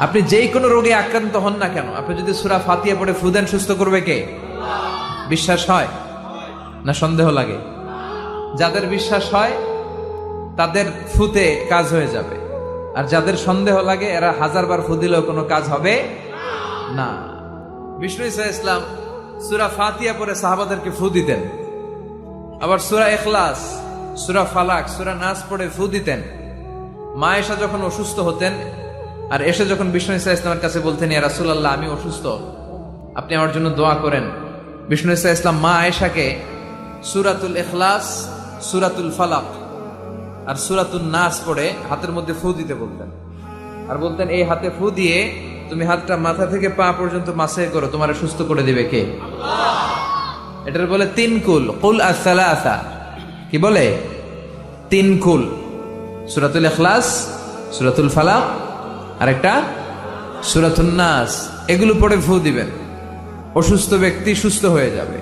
আপনি যেই কোনো রোগে আক্রান্ত হন না কেন, আপনি যদি সূরা ফাতিহা পড়ে ফু দেন, সুস্থ করবে কে? বিশ্বাস হয় না সন্দেহ লাগে? যাদের বিশ্বাস হয় তাদের ফুতে কাজ হয়ে যাবে, আর যাদের সন্দেহ লাগে এরা 1000 বার ফু দিলেও কোনো কাজ হবে না। বিষ্ণু ঈসা ইসলাম সূরা ফাতিহা পড়ে সাহাবাদেরকে ফু দিতেন, আবার সূরা ইখলাস, সূরা ফালাক, সূরা নাস পড়ে ফু দিতেন। মা আয়েশা যখন অসুস্থ হতেন আর এসে যখন বিষ্ণু ঈসা ইসলামের কাছে বলতেন, ইয়া রাসূলুল্লাহ আমি অসুস্থ, আপনি আমার জন্য দোয়া করেন, বিষ্ণু ঈসা ইসলাম মা আয়েশাকে সূরাতুল ইখলাস, সূরাতুল ফালাক আর সূরাতুন নাস পড়ে হাতের মধ্যে ফু দিতে বলতেন, আর বলতেন এই হাতে ফু দিয়ে তুমি হাতটা মাথা থেকে পা পর্যন্ত মাসে করো, তোমার সুস্থ করে দিবে কে? আল্লাহ। এটার বলে তিন কুল, কুল আস-সালাসা। কি বলে? তিন কুল, সূরাতুল ইখলাস, সূরাতুল ফালাক আর একটা সূরাতুন নাস। এগুলো পড়ে ফু দিবেন, অসুস্থ ব্যক্তি সুস্থ হয়ে যাবে।